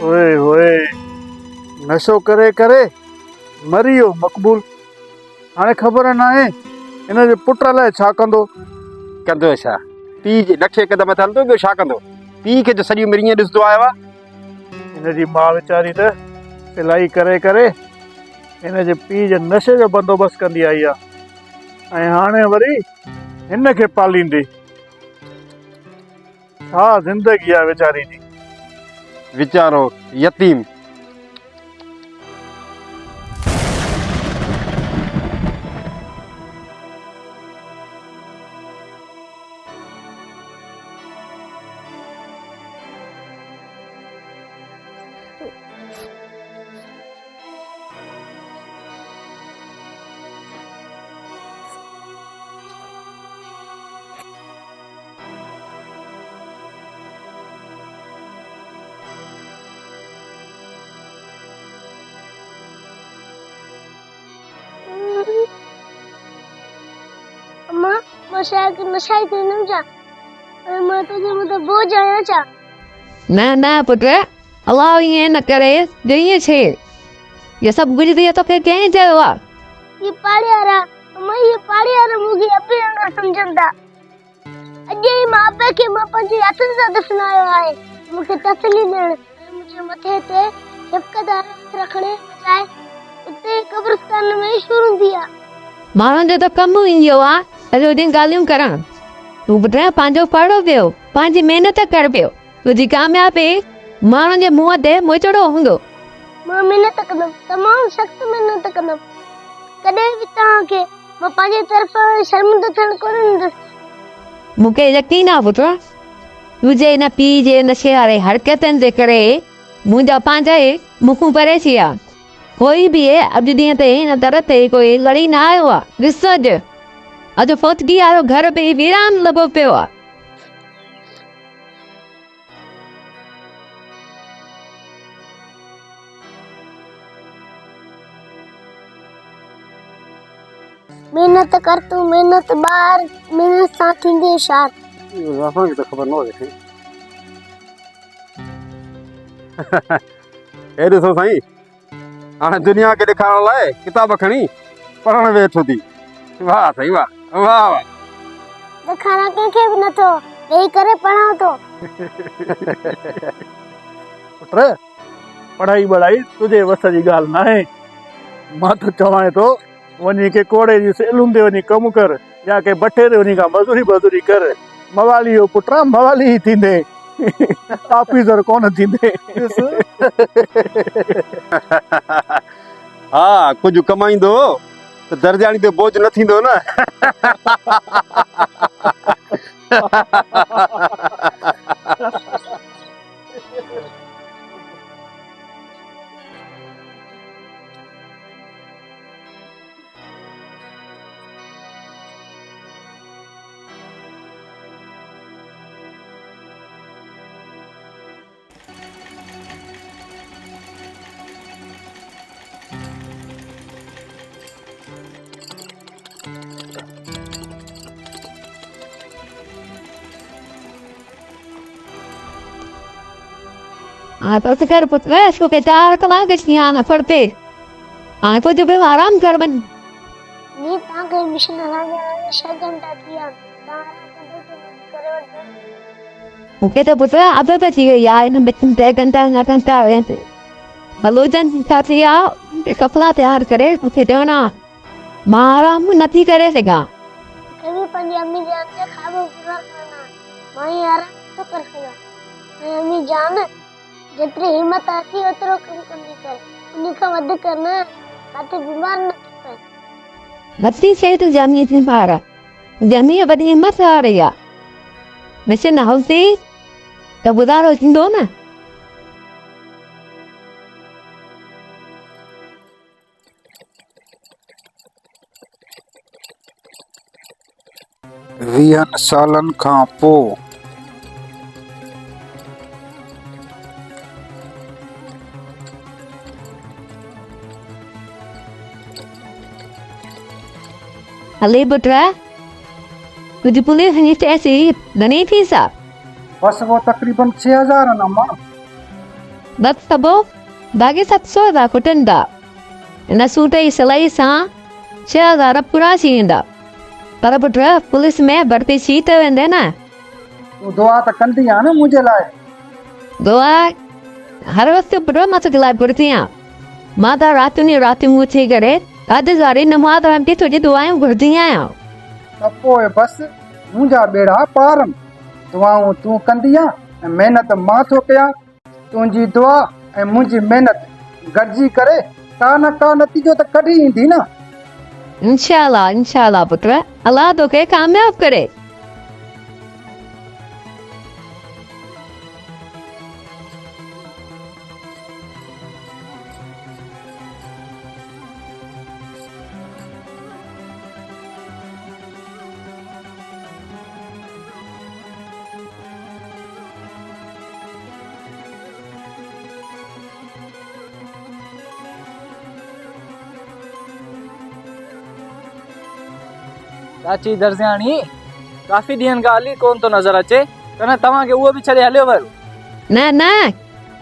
ओए होए नशो करे करे मरी वियो मक़बूल। हाणे ख़बर न आहे हिन जे पुट लाइ छा कंदो। कंदो छा? पीउ जे लखे क़दम ते हलंदो, ॿियो छा कंदो? पीउ खे त सॼी उमिरि ईअं ॾिसंदो आयो आहे। हिन जी माउ वीचारी त सिलाई करे करे हिन जे पीउ जे नशे जो बंदोबस्तु कंदी आई आहे ऐं हाणे वरी हिन खे पालींदी। छा ज़िंदगी आहे वीचारी जी। वीचारो यतीम। अम्मा मशाक नशाई थी न जा मैं तो जो मुझे बोझ आया चा ना ना पुत्र अल्लाह ये न करे जो ये छे ये सब गुजरी तो फिर कहीं जाओ ये पाड़ी आ रहा अम्मा ये पाड़ी आ रहा मुझे अपने अंदर समझंदा अजे मां पे के मां पंजी हाथ से दफनायो है मुझे तसली देण मुझे मथे ते शफकत रखने बजाय उते कब्रिस्तान में शुरू दिया माण्हुनि जो त कमु ईंदो आहे सॼो ॾींहुं ॻाल्हियूं करणु। तूं पुट पंहिंजो पढ़ो पियो, पंहिंजी महिनत कर पियो, तुंहिंजी कामयाबी माण्हुनि जे मुंहं ते मोचड़ो हूंदो। मां महिनत कंदमि, तमामु सख़्त महिनत कंदमि। कॾहिं बि तव्हांखे मां पंहिंजे तरफ़ां शर्मिंदो थियण कोन ॾींदसि। मूंखे यकीन आहे पुट तुंहिंजे हिन पीउ जे नशे वारे हरकतनि जे करे मुंहिंजा पंहिंजा ई मुखूं परे थी विया। कोई बि अॼु ॾींहं ते हिन तरह ते कोई लड़ी न आयो आहे। ॾिस अॼु फ़ौतगी वारो घर बि वीरान लॻो पियो आहे। महिनत कर तूं महिनत ॿार महिनत सां थींदी शाद। असांखे त ख़बर न हुजे। हे ॾिसो साईं, हाणे दुनिया खे ॾेखारण लाइ किताब खणी पढ़ण वेठो थी। वाह साईं वाह वाह वाह। ॾेखारण कंहिंखे बि नथो वेही करे पढ़ां थो। पुट पढ़ाई वढ़ाई तुंहिंजे वस जी ॻाल्हि न आहे। मां त चवां थो वञी के कोड़े जी सेलून ते वञी कमु कर या के भट्ठे ते वञी का मज़दूरी कर। मवाली जो पुट मवाली ई थींदे ऑफिसर कोन थींदे। हा कुझु कमाईंदो त दर्जानी ते बोझ न थींदो न। हाँ तो कर पुत्र इसको के 4 कलाक आना पड़ते। हाँ तो जब आराम कर बन नी तव्हांखे मिशन हलाइण 6 घंटा थी विया करे वठो। मूंखे त पुत्र आदत थी वई आहे इन बिचनि 3 घंटा न घंटा वेंदे बलूजन छा थी आहे कपिड़ा तयार करे मूंखे ॾियणा मां आराम नथी करे सघां। कभी पंहिंजी अम्मी जान जा ख्वाब पूरा करना मां ही आराम तो कर सघां। अम्मी जान जेतिरी हिम्मत अची ओतिरो कमु कंदी कर उन खां वधि करना किथे बीमार न थी पए। नथी थिए तूं जमीअ जी ॿार जमीअ वॾी हिमत वारी आहे। मिशन हलंदी त गुज़ारो थींदो न। वीहनि सालनि खां पोइ हले पुट तुझी पुलिस जी टैक्सी घणी फीस आहे? बस वो तकरीबन 6000 अम्मा। बस सबो बाक़ी 700 था खुटनि था। इन सूट जी सिलाई सां 6000 पूरा थी वेंदा। पर पुट पुलिस में भर्ती थी त वेंदे न। तूं दुआ त कंदी आहे न मुंहिंजे लाइ। दुआ हर वक़्तु पुट मां तुंहिंजे लाइ घुरंदी आहियां। मां त रातियूं उथी करे तादीज़वारी नमाज़ पढ़ी तुंहिंजी दुआयूं घुरंदी आहियां। त पोइ बसि मुंहिंजा ॿेड़ा पारनि। दुआऊं तूं कंदी आहे ऐं महिनत मां थो कयां। तुंहिंजी दुआ ऐं मुंहिंजी महिनत गॾिजी करे का न का नतीजो त कढी ईंदी न। इंशाअल्लाह पुट, अल्लाह तोखे कामयाब करे। चाची दर्जियाणी काफ़ी ॾींहंनि खां हली कोन थो नज़र अचे, कन तव्हांखे उहो बि छॾे हलियो वियो? न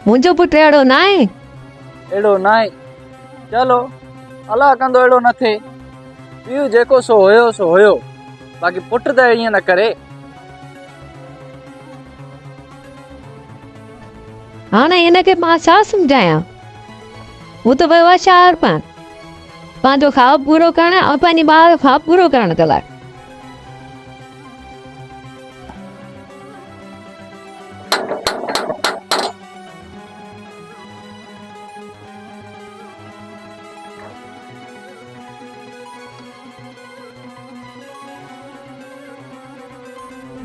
मुंहिंजो पुटु अहिड़ो न आहे। अहिड़ो न आहे? चलो अलाह कंदो अहिड़ो न थिए। पीउ जेको सो हुयो, बाक़ी पुटु त ईअं न करे। हाणे हिनखे मां छा सम्झायां? हू त वियो आहे शहर पंहिंजो ख़्वाबु पूरो करण ऐं पंहिंजे ॿार जो ख़्वाबु पूरो करण जे लाइ।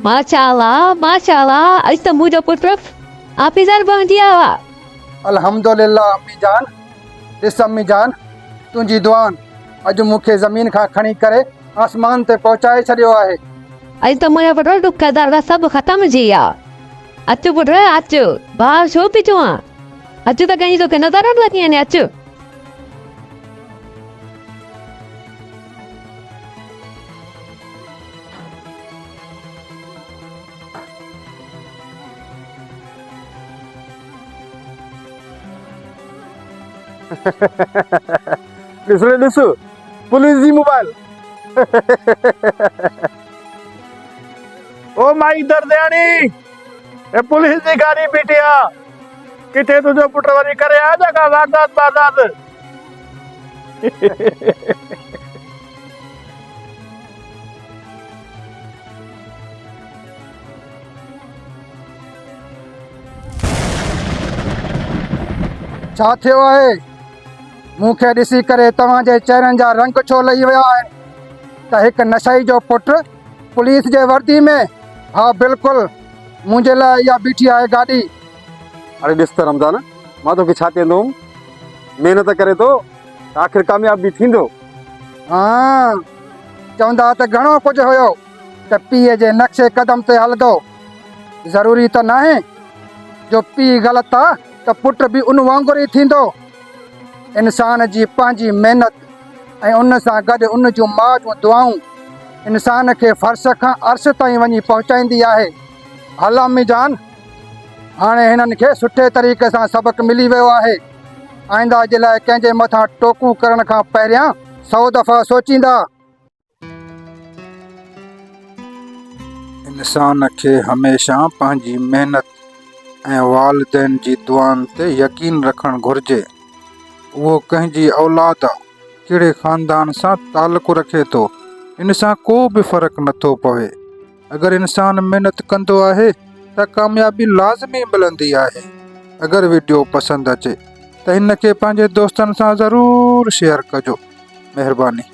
माशाअल्लाह अॼु त मुंहिंजो पुटु ऑफिसर बणिजी वियो आहे। अल्हम्दुलिल्लाह अम्मी जान। ॾिस अम्मी जान, तुंहिंजी दुआन अॼु मूंखे ज़मीन खां खणी करे आसमान ते पहुचाए छॾियो आहे। अॼु त मुंहिंजो पुटु दुख दर्द सभु ख़तम थी विया। अचु पुटु अचु, ॿाहिरि छो पियो आहे? अचु त कंहिंजी तोखे नज़र न लॻी वञे। अचु। ॾिस पुलिस जी मोबाइल। ओ माई दर्जियाणी, ए पुलिस जी गाड़ी बीठी आहे। किथे तुंहिंजो पुटु वरी करे आ जॻह वारदात। छा थियो आहे? मूंखे ॾिसी करे तव्हांजे चहिरनि जा रंग छो लही विया आहिनि? त हिकु नशई जो पुटु पुलिस जे वर्दी में? हा बिल्कुलु, मुंहिंजे लाइ इहा बीठी आहे गाॾी। अरे ॾिस त रमज़ान, मां तोखे छा चवंदुमि, महिनत करे थो त आख़िर कामयाब बि थींदो। हा चवंदा त घणो कुझु हुयो त पीउ जे नक्शे क़दम ते हलंदो। ज़रूरी त नाहे जो पीउ ग़लति आहे त पुटु बि उन वांगुरु ई थींदो। इंसान जी पंहिंजी महिनत ऐं उन सां गॾु उन जूं माउ जूं दुआऊं इंसान खे फर्श खां अर्श ताईं वञी पहुचाईंदी आहे। हल अम्मी जान, हाणे हिननि खे सुठे तरीक़े सां सबक़ु मिली वियो आहे। आईंदा जे लाइ कंहिंजे मथां टोकू करण खां पहिरियां 100 दफ़ा सोचींदा। इंसान खे हमेशह पंहिंजी महिनत ऐं वालिदैन जी दुआनि ते यकीन रखणु घुरिजे। उहो कंहिंजी औलाद कहिड़े ख़ानदान सां तालुक़ु रखे थो, इन सां को बि फ़र्क़ु नथो पवे। अगरि इंसान महिनत कंदो आहे त कामयाबी लाज़मी मिलंदी आहे। अगरि वीडियो पसंदि अचे त हिन खे पंहिंजे दोस्तनि सां ज़रूरु शेयर कजो। महिरबानी।